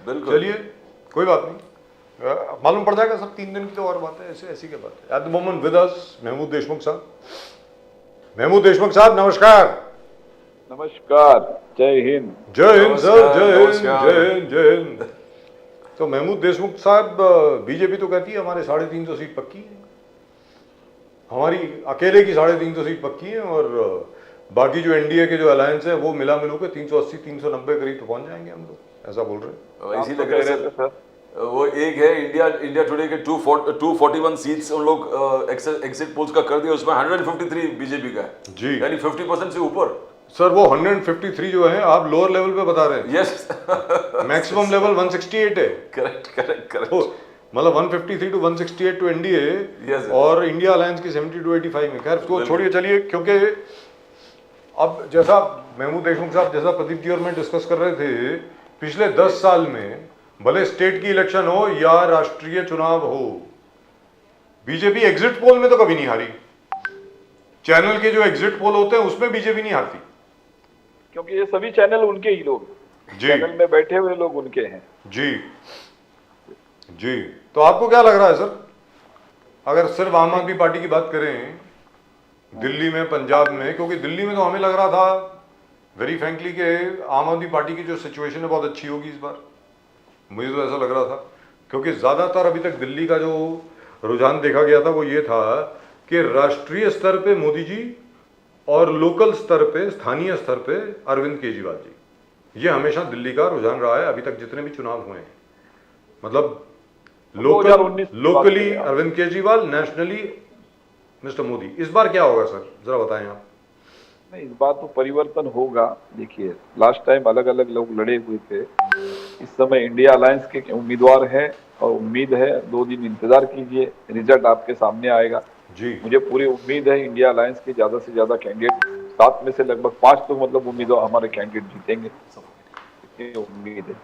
बिल्कुल। चलिए कोई बात नहीं, मालूम पड़ जाएगा सब 3 दिन की तो और बात है, ऐसे ऐसी क्या बात है। At the moment with us Mahmood Deshmukh sahab. Mahmood Deshmukh साहब नमस्कार। नमस्कार, जय हिंद। जय हिंद सर, नमस्कार, जय हिंद, नमस्कार। जय हिंद, जय हिंद। तो महमूद देशमुख साहब, बीजेपी तो कहती है हमारे 350 सीट पक्की है, हमारी अकेले की 350 सीट पक्की है, और बाकी जो एनडीए के जो अलायंस है वो मिला मिलू के 380 390 करीब तो पहुंच जाएंगे हम लोग, ऐसा बोल रहे हैं। इसी आप तो लग रहा कह है रहे थे सर, वो एक है इंडिया टुडे के 241 सीट्स उन लोग एग्जिट पोल्स का कर दिया, उसमें 153 बीजेपी का है जी। यानी 50% से ऊपर। सर वो 153 जो है आप लोअर लेवल पे बता रहे हैं, यस। मैक्सिमम लेवल 168 है। करेक्ट करेक्ट तो करेक्ट। मतलब 153 to 168 to NDA, Yes, sir. और इंडिया अलायंस की 70 टू 85 में। खैर उसको छोड़िए, चलिए, क्योंकि अब जैसा महमूद देशमुख साहब, जैसा प्रदीप जी और मैं डिस्कस कर रहे थे, पिछले 10 साल में भले स्टेट की इलेक्शन हो या राष्ट्रीय चुनाव हो, बीजेपी एग्जिट पोल में तो कभी नहीं हारी। चैनल के जो एग्जिट पोल होते हैं उसमें बीजेपी नहीं हारती, क्योंकि ये सभी चैनल उनके ही लोग, जी चैनल में बैठे हुए लोग उनके हैं। जी जी। तो आपको क्या लग रहा है सर, अगर सिर्फ आम आदमी पार्टी की बात करें दिल्ली में, पंजाब में, क्योंकि दिल्ली में तो हमें लग रहा था वेरी फ्रैंकली कि आम आदमी पार्टी की जो सिचुएशन है बहुत अच्छी होगी इस बार, मुझे तो ऐसा लग रहा था, क्योंकि ज़्यादातर अभी तक दिल्ली का जो रुझान देखा गया था वो ये था कि राष्ट्रीय स्तर पे मोदी जी और लोकल स्तर पे, स्थानीय स्तर पे अरविंद केजरीवाल जी, ये हमेशा दिल्ली का रुझान रहा है अभी तक जितने भी चुनाव हुए हैं। मतलब locally Arvind Kejriwal, nationally mister Modi. इस बार क्या होगा सर, जरा बताएं आप। नहीं, इस बार तो परिवर्तन होगा। देखिए, लास्ट टाइम अलग अलग लोग लड़े हुए थे, इस समय इंडिया अलायंस के उम्मीदवार हैं और उम्मीद है 2 दिन इंतजार कीजिए, रिजल्ट आपके सामने आएगा जी। मुझे पूरी उम्मीद है इंडिया अलायंस के ज्यादा से ज्यादा कैंडिडेट, 7 में से लगभग 5 तो मतलब उम्मीदवार हमारे कैंडिडेट जीतेंगे, इतनी उम्मीद है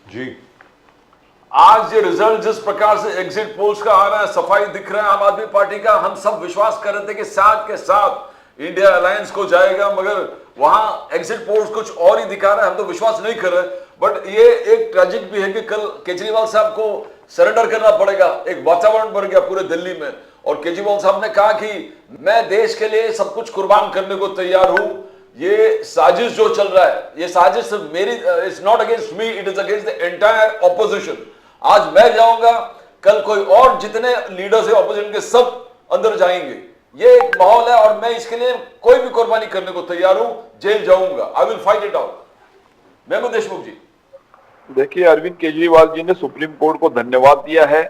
जी। आज ये रिजल्ट जिस प्रकार से एग्जिट पोल्स का आ रहा है, सफाई दिख रहा है आम आदमी पार्टी का, हम सब विश्वास कर रहे थे कि साथ के साथ इंडिया अलायंस को जाएगा, मगर वहां एग्जिट पोल्स कुछ और ही दिखा रहा है, हम तो विश्वास नहीं कर रहे। बट ये एक ट्रेजिक भी है कि कल केजरीवाल साहब को सरेंडर करना पड़ेगा, एक वातावरण बन गया पूरे दिल्ली में, और केजरीवाल साहब ने कहा कि मैं देश के लिए सब कुछ कुर्बान करने को तैयार हूं, ये साजिश जो चल रहा है, ये साजिश सिर्फ मेरी, it's not against me, it is against the entire opposition. आज मैं जाऊंगा, कल कोई और, जितने लीडर्स है ऑपोजिशन के सब अंदर जाएंगे, ये एक माहौल है, और मैं इसके लिए कोई भी कुर्बानी करने को तैयार हूं, जेल जाऊंगा, I will fight it out. Mahmood Deshmukh ji, देखिए, अरविंद केजरीवाल जी ने सुप्रीम कोर्ट को धन्यवाद दिया है,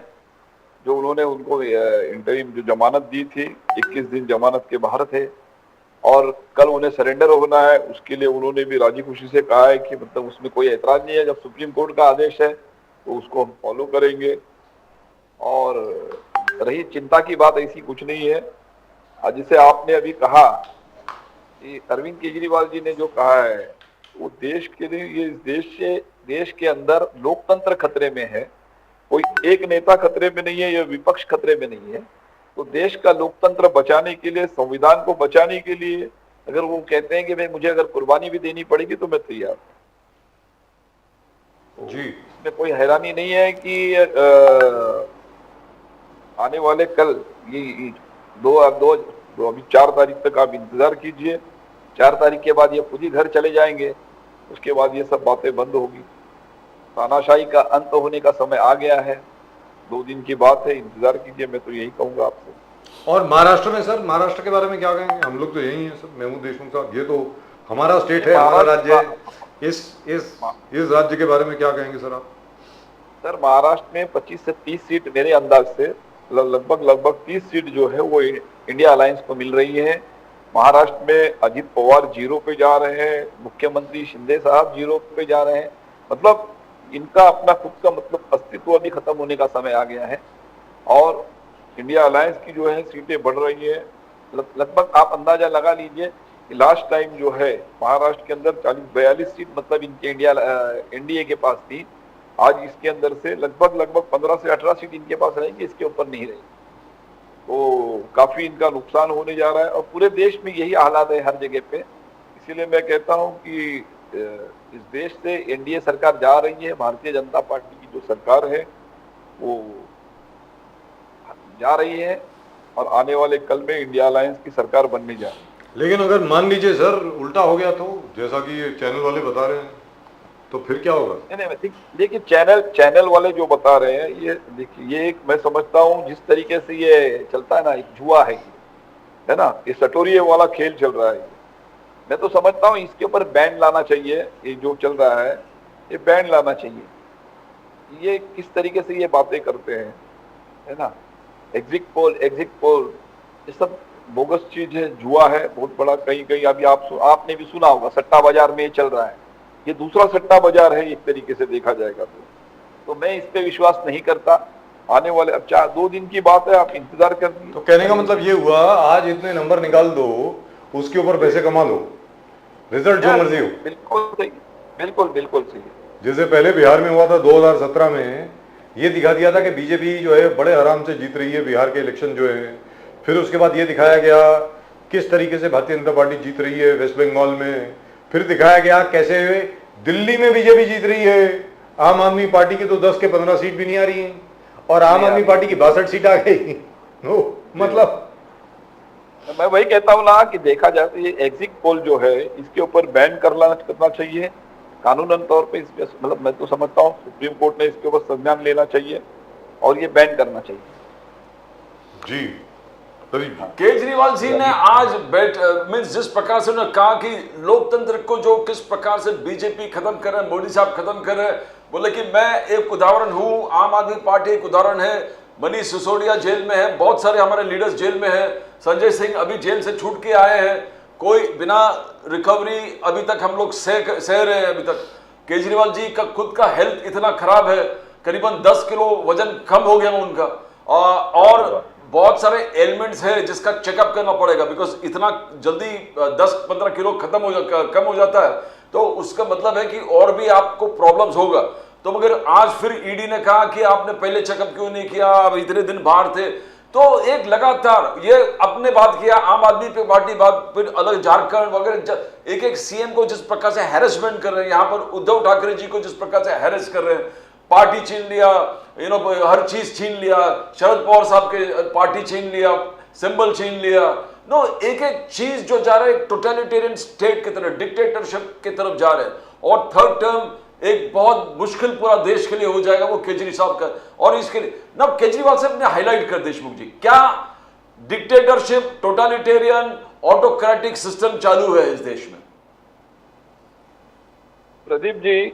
जो उन्होंने उनको इंटरिम जो जमानत दी थी, 21 दिन जमानत के बाहर थे, और कल उन्हें सरेंडर होना है, उसके लिए उन्होंने भी राजी खुशी से कहा है कि मतलब उसमें कोई ऐतराज नहीं है, जब सुप्रीम कोर्ट का आदेश है तो उसको हम फॉलो करेंगे। और रही चिंता की बात, ऐसी कुछ नहीं है। जिसे आपने अभी कहा कि अरविंद केजरीवाल जी ने जो कहा है, वो देश के लिए, ये देश के अंदर लोकतंत्र खतरे में है, कोई एक नेता खतरे में नहीं है, या विपक्ष खतरे में नहीं है। तो देश का लोकतंत्र बचाने के लिए, संविधान को बचाने के लिए, अगर वो कहते हैं कि भाई मुझे अगर कुर्बानी भी देनी पड़ेगी तो मैं तैयार हूं। जी। इसमें कोई हैरानी नहीं है कि आने वाले कल ये अभी 4 तारीख तक आप इंतजार कीजिए, 4 तारीख के बाद ये खुद ही घर चले जाएंगे, उसके बाद ये सब बातें बंद होगी, तानाशाही का अंत होने का समय आ गया है, 2 दिन की बात है, इंतजार कीजिए, मैं तो यही कहूंगा आपसे। और महाराष्ट्र में सर, महाराष्ट्र के बारे में क्या कहेंगे, हम लोग तो यही हैं सर, महमूद देशमुख साहब, ये तो हमारा स्टेट है, हमारा राज्य है, इस राज्य के बारे में क्या कहेंगे सर आप। सर, महाराष्ट्र में 25 से 30 सीट मेरे अंदाज से, लगभग 30 सीट जो है वो इंडिया अलायंस को मिल रही है। महाराष्ट्र में अजित पवार 0 पे जा रहे हैं, मुख्यमंत्री शिंदे साहब 0 पे जा रहे हैं, मतलब इनका अपना खुद का मतलब अस्तित्व अभी खत्म होने का समय आ गया है, और इंडिया अलायंस की जो है सीटें बढ़ रही है। लगभग आप अंदाजा लगा लीजिए कि लास्ट टाइम जो है महाराष्ट्र के अंदर 40-42 सीट मतलब इनके एनडीए के पास थी, आज इसके अंदर से लगभग 15 से 18 सीट इनके पास रहेंगी, इसके ऊपर नहीं रहेगी। तो काफी इनका नुकसान होने जा रहा है, और पूरे देश में यही हालात है हर जगह पे। इसीलिए मैं कहता हूं कि इस देश से एनडीए सरकार जा रही है, भारतीय जनता पार्टी की जो सरकार है वो जा रही है और आने वाले कल में इंडिया अलायंस की सरकार बनने जा रही है। लेकिन अगर मान लीजिए सर उल्टा हो गया तो, जैसा कि ये चैनल वाले बता रहे हैं, तो फिर क्या होगा? नहीं, देखिए चैनल वाले जो बता रहे हैं, ये देखिए ये एक मैं समझता हूँ जिस तरीके से ये चलता है ना, एक जुआ है ना, ये सटोरिये वाला खेल चल रहा है। मैं तो समझता हूँ इसके ऊपर बैन लाना चाहिए। ये जो चल रहा है ये बैन लाना चाहिए। ये किस तरीके से ये बातें करते हैं, है ना, एग्जिट पोल ये सब बोगस चीज है, जुआ है बहुत बड़ा। कहीं कहीं अभी आपने भी सुना होगा सट्टा बाजार में ये चल रहा है, ये दूसरा सट्टा बाजार है एक तरीके से देखा जाएगा तो मैं इस पे विश्वास नहीं करता। आने वाले अब 2 दिन की बात है, आप इंतजार कर लीजिए। तो कहने का मतलब ये हुआ आज इतने नंबर निकाल दो, उसके ऊपर पैसे कमा लो, रिजल्ट जो मर्जी हो। बिल्कुल सही, बिल्कुल सही। जैसे पहले बिहार में हुआ था 2017 में, ये दिखा दिया था कि बीजेपी जो है बड़े आराम से जीत रही है बिहार के इलेक्शन जो है। फिर उसके बाद ये दिखाया गया किस तरीके से भारतीय जनता पार्टी जीत रही है वेस्ट बंगाल में। फिर दिखाया गया कैसे दिल्ली में बीजेपी जीत रही है। आम आदमी पार्टी की तो 10 के 15 सीट भी नहीं आ रही है और आम आदमी पार्टी की 62 सीट आ गई। मतलब मैं वही कहता हूँ ना कि देखा जाए तो ये एग्जिट पोल जो है इसके ऊपर बैन करना चाहिए कानूनन तौर पे। इस मतलब मैं तो समझता हूँ सुप्रीम कोर्ट ने इसके ऊपर संज्ञान लेना चाहिए और ये बैन करना चाहिए। जी केजरीवाल जी ने आज मीन्स जिस प्रकार से उन्होंने कहा कि लोकतंत्र को जो किस प्रकार से बीजेपी खत्म कर रहे हैं, मोदी साहब खत्म कर रहे हैं, बोले कि मैं एक उदाहरण हूं, आम आदमी पार्टी एक उदाहरण है। मनीष सिसोदिया जेल में है, बहुत सारे हमारे लीडर्स जेल में है, संजय सिंह अभी जेल से छूट के आए हैं, कोई बिना रिकवरी अभी तक हम लोग सह रहे हैं। अभी तक केजरीवाल जी का खुद का हेल्थ इतना खराब है, करीबन 10 किलो वजन कम हो गया उनका, और बहुत सारे एलिमेंट्स है जिसका चेकअप करना पड़ेगा, बिकॉज इतना जल्दी 10-15 किलो कम हो जाता है तो उसका मतलब है कि और भी आपको प्रॉब्लम्स होगा। तो मगर आज फिर ईडी ने कहा कि आपने पहले चेकअप क्यों नहीं किया, आप इतने दिन बाहर थे। तो एक लगातार ये अपने बात किया, आम आदमी पे पार्टी बात, फिर अलग झारखंड वगैरह, एक सीएम को जिस प्रकार से हैरेसमेंट कर रहे हैं, यहाँ पर उद्धव ठाकरे जी को जिस प्रकार से हैरेस कर रहे हैं, पार्टी छीन लिया, हर चीज छीन लिया, शरद पवार साहब के पार्टी छीन लिया, सिंबल छीन लिया। नो, एक एक चीज जो जा रहा है टोटलिटेरियन स्टेट की तरफ, डिक्टेटरशिप की तरफ जा रहे हैं। और थर्ड टर्म एक बहुत मुश्किल पूरा देश के लिए हो जाएगा वो केजरीवाल साहब का। और इसके लिए ना केजरीवाल साहब ने हाईलाइट कर, देशमुख जी, क्या डिक्टेटरशिप, टोटलिटेरियन, ऑटोक्रेटिक सिस्टम चालू है इस देश में? प्रदीप जी,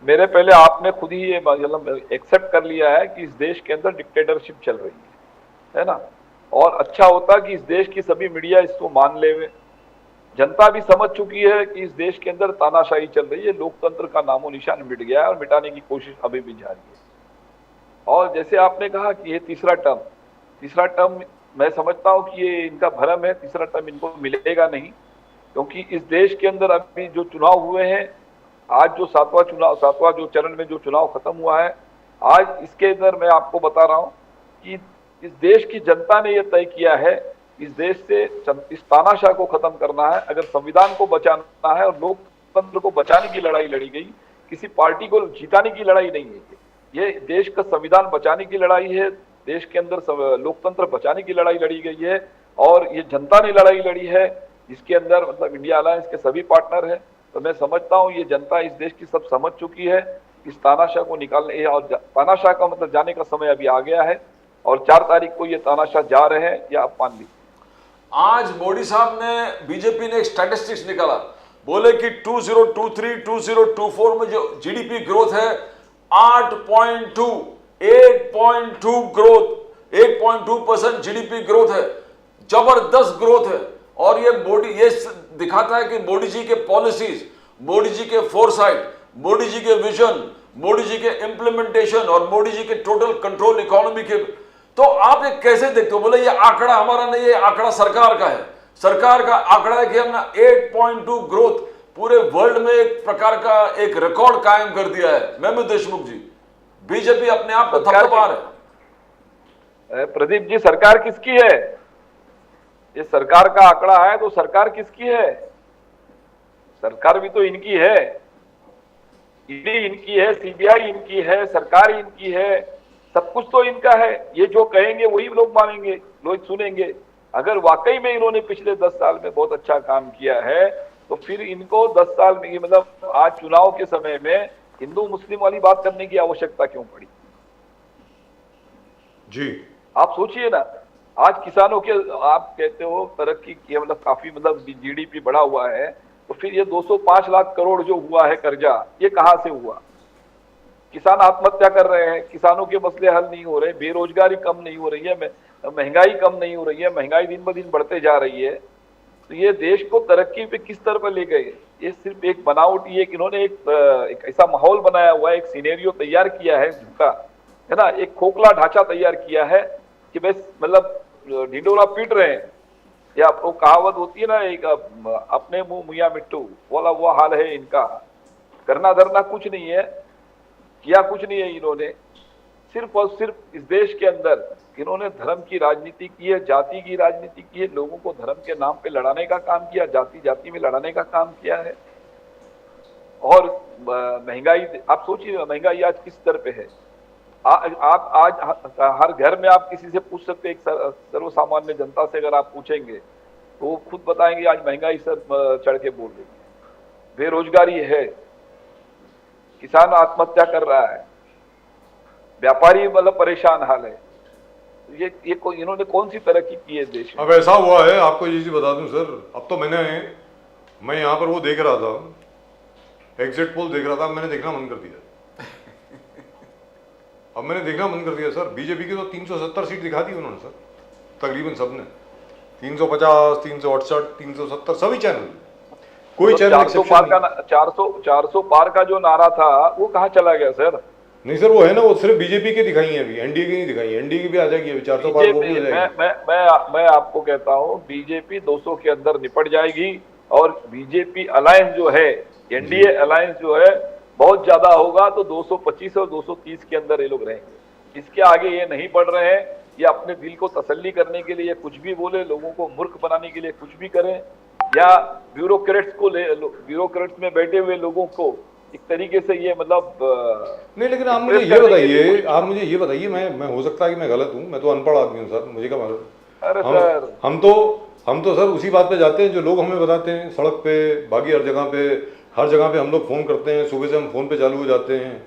मेरे पहले आपने खुद ही ये एक्सेप्ट कर लिया है कि इस देश के अंदर डिक्टेटरशिप चल रही है ना। और अच्छा होता कि इस देश की सभी मीडिया इसको मान ले। जनता भी समझ चुकी है कि इस देश के अंदर तानाशाही चल रही है, लोकतंत्र का नामो निशान मिट गया है और मिटाने की कोशिश अभी भी जारी है। और जैसे आपने कहा कि ये तीसरा टर्म मैं समझता हूं कि ये इनका भ्रम है, तीसरा टर्म इनको मिलेगा नहीं, क्योंकि इस देश के अंदर अभी जो चुनाव हुए हैं, आज जो सातवां जो चरण में जो चुनाव खत्म हुआ है, आज इसके अंदर मैं आपको बता रहा हूं कि इस देश की जनता ने यह तय किया है, इस देश से इस तानाशाह को खत्म करना है। अगर संविधान को बचाना है और लोकतंत्र को बचाने की लड़ाई लड़ी गई, किसी पार्टी को जिताने की लड़ाई नहीं है, ये देश का संविधान बचाने की लड़ाई है, देश के अंदर लोकतंत्र बचाने की लड़ाई लड़ी गई है और ये जनता ने लड़ाई लड़ी है। इसके अंदर मतलब इंडिया अलायंस के सभी पार्टनर हैं। तो मैं समझता हूं ये जनता इस देश की सब समझ चुकी है, इस तानाशाह को निकालने, और तानाशाह का मतलब जाने का समय अभी आ गया है और 4 तारीख को ये तानाशाह जा रहे हैं, या आप मान लीजिए। आज मोदी साहब ने, बीजेपी ने एक स्टैटिस्टिक्स निकाला, बोले कि 2023-2024 में जो जीडीपी ग्रोथ है 8.2 ग्रोथ, 8.2% जीडीपी ग्रोथ है, जबरदस्त ग्रोथ है। और ये दिखाता है कि मोदी जी के पॉलिसीज, मोदी जी के फोरसाइट, मोदी जी के विजन, मोदी जी के इम्प्लीमेंटेशन और मोदी जी के टोटल कंट्रोल इकोनॉमी के। तो आप ये कैसे देखते हो? बोले ये आंकड़ा हमारा नहीं है, आंकड़ा सरकार का है, सरकार का आंकड़ा है कि हमने 8.2 ग्रोथ पूरे वर्ल्ड में एक प्रकार का एक रिकॉर्ड कायम कर दिया है। महमूद देशमुख जी, बीजेपी अपने आप को थपथपा रहे। प्रदीप जी, सरकार किसकी है? ये सरकार का आंकड़ा है तो सरकार किसकी है? सरकार भी तो इनकी है, ईडी इनकी है, सीबीआई इनकी है, सरकार इनकी है, सब कुछ तो इनका है। ये जो कहेंगे वही लोग मानेंगे, लोग सुनेंगे। अगर वाकई में इन्होंने पिछले 10 साल में बहुत अच्छा काम किया है तो फिर इनको 10 साल में, मतलब आज चुनाव के समय में हिंदू मुस्लिम वाली बात करने की आवश्यकता क्यों पड़ी? जी आप सोचिए ना, आज किसानों के, आप कहते हो तरक्की की, मतलब काफी, मतलब जीडीपी बढ़ा हुआ है, तो फिर ये 205 लाख करोड़ जो हुआ है कर्जा, ये कहां से हुआ? किसान आत्महत्या कर रहे हैं, किसानों के मसले हल नहीं हो रहे, बेरोजगारी कम नहीं हो रही है, महंगाई कम नहीं हो रही है, महंगाई दिन ब दिन बढ़ते जा रही है। तो ये देश को तरक्की पे किस तरह पर ले गए? ये सिर्फ एक बनावटी, एक इन्होंने एक ऐसा माहौल बनाया हुआ है, एक सिनेरियो तैयार किया है झूठा, है ना, एक खोखला ढांचा तैयार किया है कि बस मतलब ढिंडोरा पीट रहे हैं। या वो कहावत होती है ना, एक अपने मुंह मियां मिट्टू वाला वो हाल है इनका। करना धरना कुछ नहीं है, किया कुछ नहीं है इन्होंने। सिर्फ और सिर्फ इस देश के अंदर इन्होंने धर्म की राजनीति की है, जाति की राजनीति की है, लोगों को धर्म के नाम पे लड़ाने का काम किया, जाति जाति में लड़ाने का काम किया है। और महंगाई, आप सोचिए महंगाई आज किस स्तर पे है। आप आज हर घर में आप किसी से पूछ सकते हैं, एक सर्वसामान्य जनता से अगर आप पूछेंगे तो वो खुद बताएंगे आज महंगाई सर चढ़ के बोल रही है, बेरोजगारी है, किसान आत्महत्या कर रहा है, व्यापारी मतलब परेशान हाल है। ये इन्होंने कौन सी तरक्की की है देश में? अब ऐसा हुआ है, आपको ये चीज बता दूं सर, अब तो मैं यहाँ पर वो देख रहा था, एग्जिट पोल देख रहा था, मैंने देखना बंद कर दिया। अब मैंने देखना बंद कर दिया सर। बीजेपी की तो 370 सीट दिखा दी उन्होंने सर, तकरीबन सबने 350, 368, 370, सभी चैनल, कोई तो चैनल 400 पार का जो नारा था वो कहाँ चला गया सर? नहीं सर, वो है ना, वो सिर्फ बीजेपी के दिखाई है, अभी एनडीए की नहीं दिखाई। एनडीए की भी आ जाएगी अभी 400 पार, वो भी आ जाएगी। मैं आपको कहता हूँ बीजेपी 200 के अंदर निपट जाएगी। और बीजेपी अलायंस जो है, एनडीए अलायंस जो है, बहुत ज्यादा होगा तो 225 और 230 के अंदर ये लोग रहेंगे। इसके आगे ये नहीं बढ़ रहे हैं। ये अपने दिल को तसल्ली करने के लिए कुछ भी बोले, लोगों को मूर्ख बनाने के लिए कुछ भी करें, या ब्यूरोक्रेट्स में बैठे हुए लोगों को एक तरीके से ये मतलब नहीं। लेकिन आप मुझे ये बताइए, मैं हो सकता है कि मैं गलत हूँ, मैं तो अनपढ़ आदमी हूँ सर, मुझे क्या मालूम। अरे सर, हम तो सर उसी बात पे जाते हैं जो लोग हमें बताते हैं, सड़क पे, बाकी हर जगह पे हम लोग फोन करते हैं। सुबह से हम फोन पे चालू हो जाते हैं।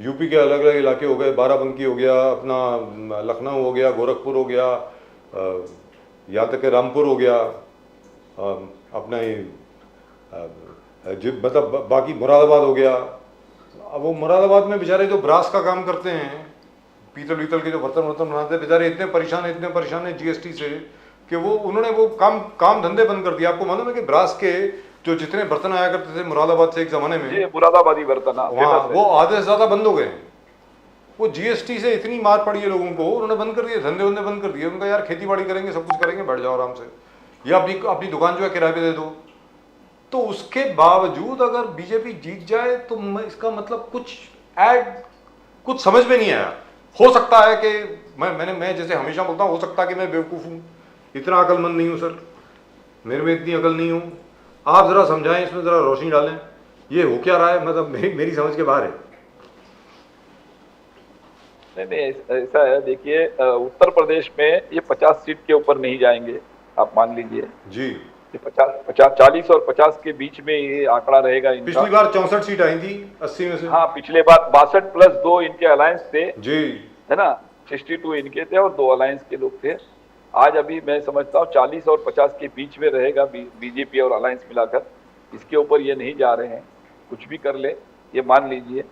यूपी के अलग अलग इलाके हो गए, बाराबंकी हो गया, अपना लखनऊ हो गया, गोरखपुर हो गया, यहाँ तक के रामपुर हो गया, अपना ही मतलब बाकी मुरादाबाद हो गया। अब वो मुरादाबाद में बेचारे जो ब्रास का काम करते हैं, पीतल वीतल के जो बर्तन बनाते हैं, बेचारे इतने परेशान है जीएसटी से कि उन्होंने वो काम धंधे बंद कर दिया। आपको मालूम है कि ब्रास के जो जितने बर्तन आया करते थे मुरादाबाद से एक जमाने में, ये मुरादाबादी बर्तन वो आधे से ज्यादा बंद हो गए। वो जीएसटी से इतनी मार पड़ी है लोगों को, उन्होंने बंद कर दिए, धंधे बंद कर दिए। उनका यार खेती बाड़ी करेंगे, सब कुछ करेंगे, बैठ जाओ आराम से, या अपनी दुकान जो है किराए पे दे दो। तो उसके बावजूद अगर बीजेपी जीत जाए तो इसका मतलब कुछ समझ में नहीं आया। हो सकता है कि मैं जैसे हमेशा बोलता हूँ, हो सकता है कि मैं बेवकूफ़ हूँ, इतना अकलमंद नहीं हूँ सर, मेरे में इतनी अकल नहीं हूँ। आप जरा समझाएं, इसमें जरा रोशनी डालें, ये हो क्या रहा है, मतलब मेरी समझ के बाहर है। नहीं, ऐसा है, देखिए उत्तर प्रदेश में ये 50 सीट के ऊपर नहीं जाएंगे, आप मान लीजिए जी। ये 40 और 50 के बीच में ये आंकड़ा रहेगा इनका। पिछली बार 64 सीट आई थी 80 में से। हाँ, पिछले बार 62 प्लस 2 इनके अलायंस थे जी, है ना, 62 इनके थे और 2 अलायंस के लोग थे। आज अभी मैं समझता हूँ 40 और 50 के बीच में रहेगा बीजेपी और अलायंस मिलाकर। इसके ऊपर ये नहीं जा रहे हैं, कुछ भी कर ले, ये मान लीजिए।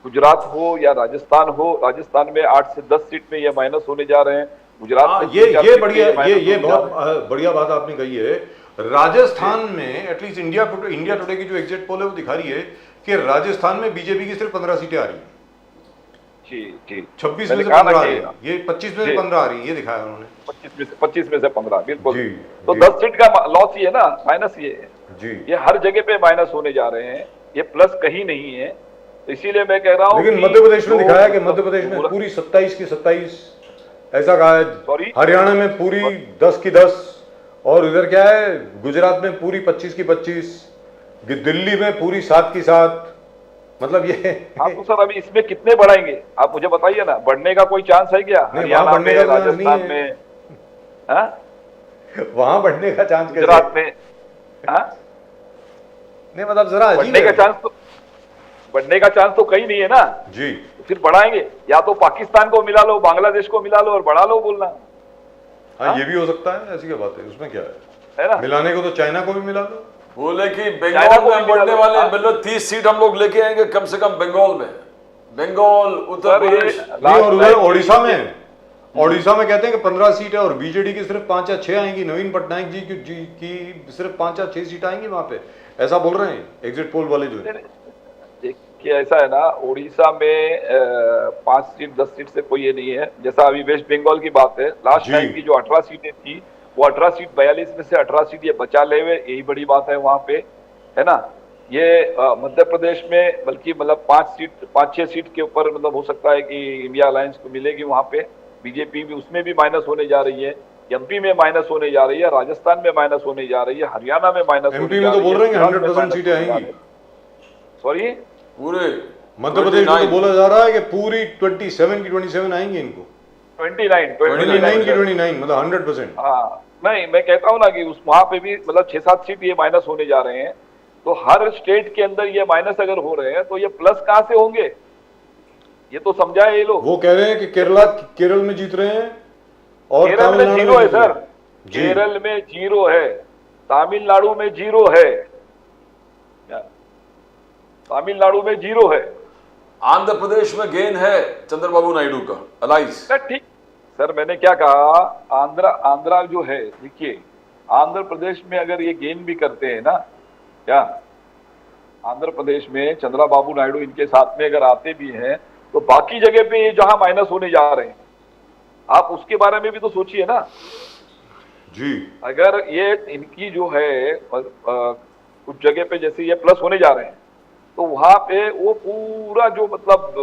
गुजरात हो या राजस्थान हो, राजस्थान में 8 से 10 सीट में ये माइनस होने जा रहे हैं। गुजरात में ये बहुत बढ़िया बात आपने कही है। राजस्थान में एटलीस्ट इंडिया टुडे की जो एग्जिट पोल है वो दिखा रही है कि राजस्थान में बीजेपी की सिर्फ 15 सीटें आ रही हैं। जी 26 में से 15 आ रही है, ये 25 में से 15 आ रही है, ये दिखाया उन्होंने। 25 में से 15 बिल्कुल जी, तो जी। 10 सीट का लॉस ही है ना, माइनस ये है जी। ये हर जगह पे माइनस होने जा रहे हैं, ये प्लस कहीं नहीं है। तो इसीलिए मैं कह रहा हूँ, लेकिन मध्य प्रदेश में दिखाया कि मध्य प्रदेश में पूरी 27 की 27 ऐसा कहा है, हरियाणा में पूरी 10 की 10, और इधर क्या है गुजरात में पूरी 25 की 25, कि दिल्ली में पूरी साथ की साथ, मतलब ये आप तो सर अभी इसमें कितने बढ़ाएंगे आप मुझे बताइए ना, बढ़ने का कोई चांस है क्या? नहीं, हरियाणा वहां बढ़ने में, का चांस नहीं राजस्थान है। में, हाँ? वहां बढ़ने का चांस कैसे? गुजरात में, हाँ? नहीं मतलब जरा अजीब बढ़ने का है। चांस तो, बढ़ने का चांस तो कहीं नहीं है ना। जी तो फिर बढ़ाएंगे, या तो पाकिस्तान को मिला लो, बांग्लादेश को मिला लो और बढ़ा लो बोलना, हाँ, ये भी हो सकता है, ऐसी क्या बात है, उसमें क्या है, है ना? मिलाने को तो चाइना को भी मिला लो। बोले कि चाइना बंगाल को में भी हम बढ़ने मिला लो, वाले हाँ। मतलब 30 सीट हम लोग लेके आएंगे कम से कम बंगाल में, बंगाल, उत्तर सर, ये प्रदेश। नहीं, और उधर टाइम ओडिशा में, ओडिशा में कहते हैं कि 15 सीट है और बीजेडी की सिर्फ 5 या 6 आएंगी, नवीन पटनायक जी की सिर्फ 5 या 6 सीट आएंगी वहां पे, ऐसा बोल रहे हैं एग्जिट पोल वाले जो है। देखिए ऐसा है ना, उड़ीसा में 5 सीट 10 सीट से कोई ये नहीं है। जैसा अभी वेस्ट बंगाल की बात है, लास्ट जी। टाइम की जो 18 सीटें थी वो 18 सीट 42 में से 18 सीट ये बचा ले हुए, यही बड़ी बात है वहां पे, है ना? ये मध्य प्रदेश में बल्कि मतलब 5-6 सीट के ऊपर मतलब हो सकता है कि इंडिया अलायंस को मिलेगी वहां पे। बीजेपी भी उसमें भी माइनस होने जा रही है, एमपी में माइनस होने जा रही है, राजस्थान में माइनस होने जा रही है, हरियाणा में माइनस होने एमपी जा में रही तो है, बोल रहे हैं गुजरात में 100% minus सीटें होने जा आएंगी। रही है। सॉरी, पूरे मध्य प्रदेश में तो 29 बोला जा रहा है कि पूरी 27 की 27 आएंगी इनको, 29 29 की 29, मतलब 100%। हाँ, नहीं मैं कहता हूँ ना कि उस वहां पे भी मतलब 6-7 सीट ये माइनस होने जा रहे हैं। तो हर स्टेट के अंदर ये माइनस अगर हो रहे हैं तो ये प्लस कहाँ से होंगे, ये तो समझाए ये लोग। वो कह रहे हैं कि केरल में जीत रहे हैं और केरल में तमिलनाडु जीरो है जीत रहे सर, हैं। जी। केरल में जीरो है, तमिलनाडु में जीरो है, तमिलनाडु में जीरो है। आंध्र प्रदेश में गेन है चंद्रबाबू नायडू का अलाइस। ठीक सर, मैंने क्या कहा, आंध्रा जो है, देखिए आंध्र प्रदेश में अगर ये गेन भी करते हैं ना, क्या आंध्र प्रदेश में चंद्रबाबू नायडू इनके साथ में अगर आते भी हैं तो बाकी जगह पे ये जहां माइनस होने जा रहे हैं, आप उसके बारे में भी तो सोचिए ना। जी अगर ये इनकी जो है कुछ जगह पे जैसे ये प्लस होने जा रहे हैं तो वहां पे वो पूरा जो मतलब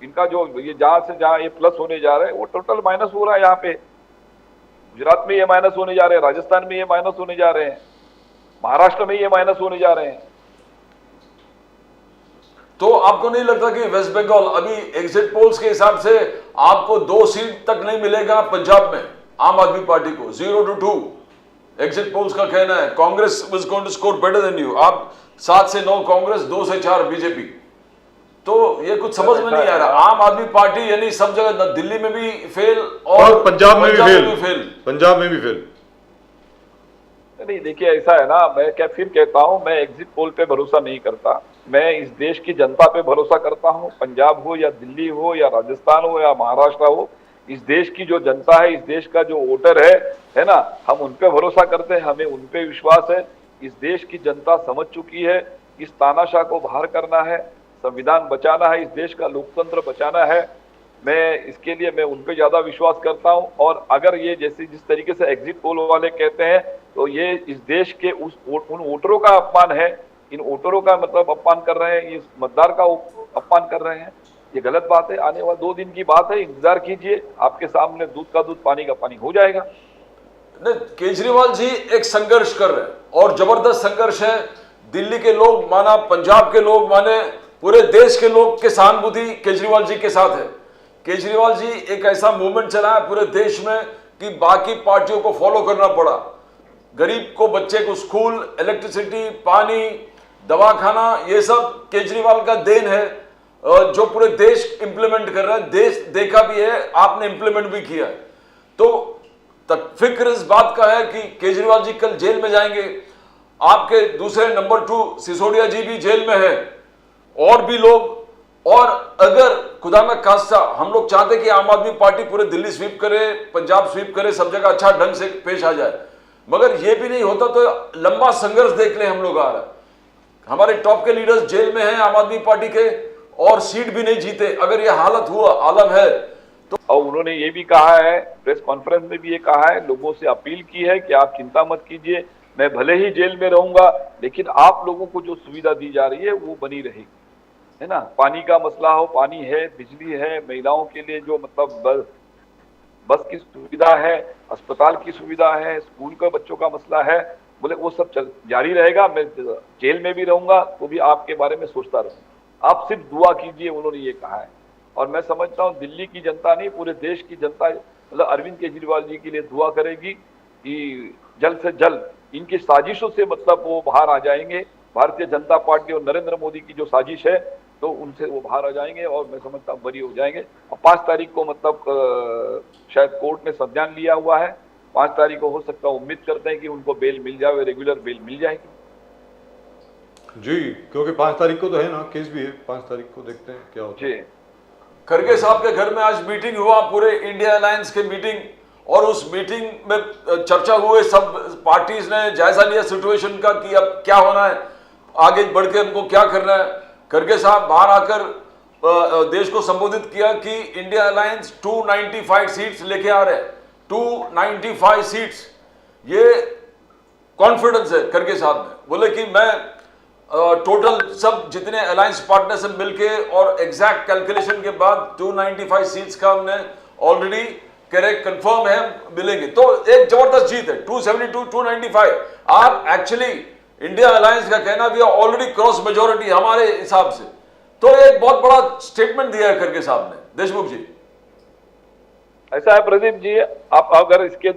इनका जो ये जहां से जहां ये प्लस होने जा रहे हैं वो टोटल माइनस हो रहा है। यहाँ पे गुजरात में ये माइनस होने जा रहे हैं, राजस्थान में ये माइनस होने जा रहे हैं, महाराष्ट्र में ये माइनस होने जा रहे हैं। तो आपको नहीं लगता कि वेस्ट बंगाल अभी एग्जिट पोल्स के हिसाब से आपको 2 सीट तक नहीं मिलेगा पंजाब में आम आदमी पार्टी को, 0 to 2 एग्जिट पोल्स का कहना है Congress was going to score better than you. आप 7 से 9 कांग्रेस, 2 से 4 बीजेपी। तो ये कुछ समझ में नहीं आ रहा। आम आदमी पार्टी यानी सब जगह, दिल्ली में भी फेल और पंजाब में भी फेल। पंजाब में भी फेल। नहीं देखिए ऐसा है ना, मैं क्या फिर कहता हूं, मैं एग्जिट पोल पे भरोसा नहीं करता, मैं इस देश की जनता पे भरोसा करता हूं। पंजाब हो या दिल्ली हो या राजस्थान हो या महाराष्ट्र हो, इस देश की जो जनता है, इस देश का जो वोटर है ना, हम उन पे भरोसा करते हैं, हमें उन पे विश्वास है। इस देश की जनता समझ चुकी है, इस तानाशाह को बाहर करना है, संविधान बचाना है, इस देश का लोकतंत्र बचाना है। मैं इसके लिए मैं उन पे ज्यादा विश्वास करता हूं। और अगर ये जैसे जिस तरीके से एग्जिट पोल वाले कहते हैं तो ये इस देश के उन वोटरों का अपमान है, इन वोटरों का मतलब अपमान कर रहे हैं, इस मतदार का अपमान कर रहे हैं। ये गलत बात है। आने वाले 2 दिन की बात है, इंतजार कीजिए, आपके सामने दूध का दूध पानी का पानी हो जाएगा। नहीं, केजरीवाल जी एक संघर्ष कर रहे हैं और जबरदस्त संघर्ष है। दिल्ली के लोग माना, पंजाब के लोग माने, पूरे देश के लोग की सहानुभूति केजरीवाल जी के साथ है। केजरीवाल जी एक ऐसा मूवमेंट चलाया पूरे देश में कि बाकी पार्टियों को फॉलो करना पड़ा। गरीब को, बच्चे को स्कूल, इलेक्ट्रिसिटी, पानी, दवाखाना, ये सब केजरीवाल का देन है जो पूरे देश इंप्लीमेंट कर रहा है। देश देखा भी है, आपने इंप्लीमेंट भी किया है। तो फिक्र इस बात का है कि केजरीवाल जी कल जेल में जाएंगे। आपके दूसरे नंबर 2 सिसोदिया जी भी जेल में है, और भी लोग। और अगर खुदा न खास्ता हम लोग चाहते कि आम आदमी पार्टी पूरे दिल्ली स्वीप करे, पंजाब स्वीप करे, सब जगह अच्छा ढंग से पेश आ जाए, मगर ये भी नहीं होता तो लंबा संघर्ष देख ले हम लोग आ रहा है। हमारे टॉप के लीडर्स जेल में हैं आम आदमी पार्टी के, और सीट भी नहीं जीते। अगर ये हालत हुआ, आलम है तो। और उन्होंने ये भी कहा है, प्रेस कॉन्फ्रेंस में भी ये कहा है, लोगों से अपील की है कि आप चिंता मत कीजिए, मैं भले ही जेल में रहूंगा लेकिन आप लोगों को जो सुविधा दी जा रही है वो बनी रहेगी, है ना। पानी का मसला हो, पानी है, बिजली है, महिलाओं के लिए जो मतलब बस की सुविधा है, अस्पताल की सुविधा है, स्कूल का बच्चों का मसला है, बोले वो सब जारी रहेगा, मैं जेल में भी रहूंगा तो भी आपके बारे में सोचता रहूंगा, आप सिर्फ दुआ कीजिए, उन्होंने ये कहा है। और मैं समझता हूँ दिल्ली की जनता नहीं, पूरे देश की जनता मतलब अरविंद केजरीवाल जी के लिए दुआ करेगी कि जल्द से जल्द इनकी साजिशों से मतलब वो बाहर आ जाएंगे। भारतीय जनता पार्टी और नरेंद्र मोदी की जो साजिश है तो उनसे वो बाहर आ जाएंगे और मैं समझता हूँ बरी हो जाएंगे। और 5 तारीख को मतलब शायद कोर्ट ने संज्ञान लिया हुआ है, 5 तारीख को हो सकता है, उम्मीद करते हैं कि उनको बेल मिल जाए, रेगुलर बेल मिल जाएगी। जी, क्योंकि 5 तारीख को तो है ना, केस भी है, 5 तारीख को देखते हैं क्या होता है। जी खड़गे साहब के घर में आज मीटिंग हुआ, पूरे इंडिया अलायंस के मीटिंग, और उस मीटिंग में चर्चा हुए, सब पार्टीज ने जायजा लिया सिचुएशन का कि अब क्या होना है, आगे बढ़ के हमको क्या करना है। खड़गे साहब बाहर आकर देश को संबोधित किया कि इंडिया अलायंस 295 सीट्स लेके आ रहे हैं, 295 सीट्स, ये कॉन्फिडेंस है खड़गे साहब में। बोले कि मैं टोटल सब जितने अलायंस पार्टनर से मिलके और एग्जैक्ट कैलकुलेशन के बाद 295 सीट्स का हमने ऑलरेडी करेक्ट कंफर्म है, मिलेंगे। तो एक जबरदस्त जीत है, 272 295। आप एक्चुअली इंडिया अलायंस का कहना भी ऑलरेडी क्रॉस मेजोरिटी हमारे हिसाब से, तो एक बहुत बड़ा स्टेटमेंट दिया है खड़गे साहब ने। देशमुख जी, ऐसा है प्रदीप जी, आप अगर इसके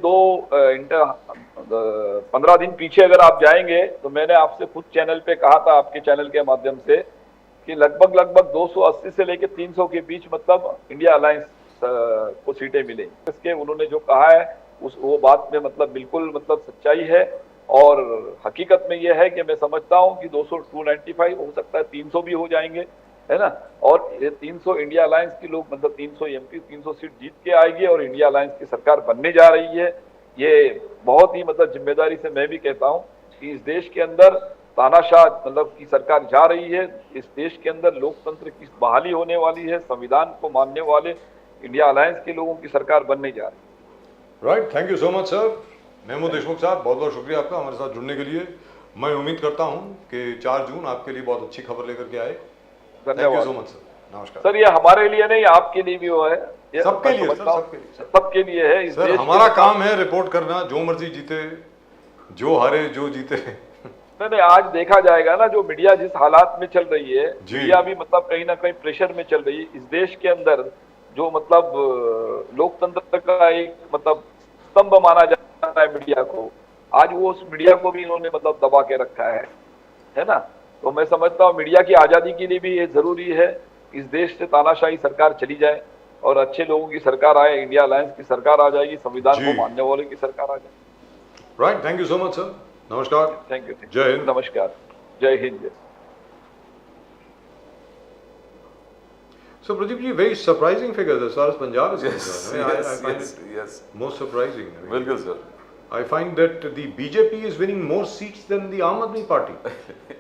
15 दिन पीछे अगर आप जाएंगे तो मैंने आपसे खुद चैनल पे कहा था, आपके चैनल के माध्यम से, कि लगभग 280 से लेके 300 के बीच मतलब इंडिया अलायंस को सीटें मिलेंगी। इसके उन्होंने जो कहा है वो बात में मतलब बिल्कुल मतलब सच्चाई है। और हकीकत में यह है कि मैं समझता हूं कि 295 हो सकता है, 300 भी हो जाएंगे, है ना। और ये 300 इंडिया अलायंस के लोग मतलब 300 एमपी 300 सीट जीत के आएगी और इंडिया अलायंस की सरकार बनने जा रही है। ये बहुत ही मतलब जिम्मेदारी से मैं भी कहता हूं कि इस देश के अंदर तानाशाह मतलब की सरकार जा रही है, इस देश के अंदर लोकतंत्र की बहाली होने वाली है, संविधान को मानने वाले इंडिया अलायंस के लोगों की सरकार बनने जा रही है। Right, thank you so much sir. Mahmood Deshmukh sahab, बहुत बहुत शुक्रिया आपका हमारे साथ जुड़ने के लिए। मैं उम्मीद करता हूं कि 4 जून आपके लिए बहुत अच्छी खबर लेकर के आए। Thank you so much sir. नमस्कार सर। ये हमारे लिए नहीं, आपके लिए भी वो है, सबके लिए सर, सबके लिए है। सर हमारा काम है रिपोर्ट करना, जो मर्जी जीते, जो हारे जो जीते। नहीं, आज देखा जाएगा ना, जो मीडिया जिस हालात में चल रही है, मीडिया भी मतलब कहीं ना कहीं प्रेशर में चल रही है। इस देश के अंदर जो मतलब लोकतंत्र का एक मतलब स्तंभ माना जाता है मीडिया को, आज वो उस मीडिया को भी इन्होंने मतलब दबा के रखा है ना। तो मैं समझता हूँ मीडिया की आजादी के लिए भी ये जरूरी है, इस देश से तानाशाही सरकार चली जाए और अच्छे लोगों की सरकार आए, इंडिया अलायंस की सरकार आ जाएगी, संविधान को मानने वाले की सरकार आ जाएगी। Right, thank you so much sir. नमस्कार, थैंक यू, जय हिंद। नमस्कार, जय Hind. So Pradeep ji, very surprising figures as far as Punjab is concerned. I find yes, it most surprising. बिल्कुल sir. I find that the BJP is winning more seats than the Aam Aadmi Party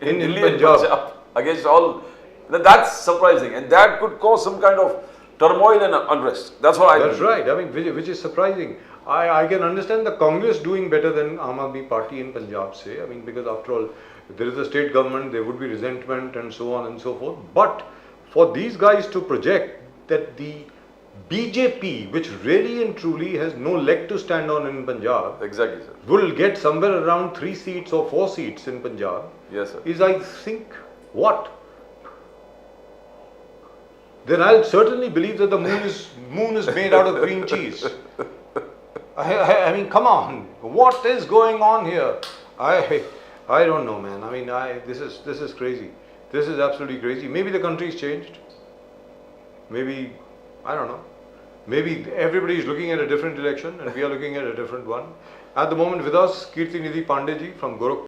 in Delhi and Punjab. against all. That's surprising, and that could cause some kind of turmoil and unrest. That's what I That's think. right. I mean, which is surprising. I can understand the Congress doing better than Aam Aadmi Party in Punjab, say. I mean, because after all, there is a state government, there would be resentment and so on and so forth. But for these guys to project that the BJP, which really and truly has no leg to stand on in Punjab, Exactly, sir. will get somewhere around 3 seats or 4 seats in Punjab, Yes, sir. is, I think, what? Then I'll certainly believe that the moon is made out of green cheese. I mean, come on, what is going on here? I don't know, man. I mean, this is crazy. This is absolutely crazy. Maybe the country's changed. Maybe, I don't know. Maybe everybody is looking at a different election and we are looking at a different one. At the moment with us, Kirti Nidhi Pandey ji from Gorakhpur.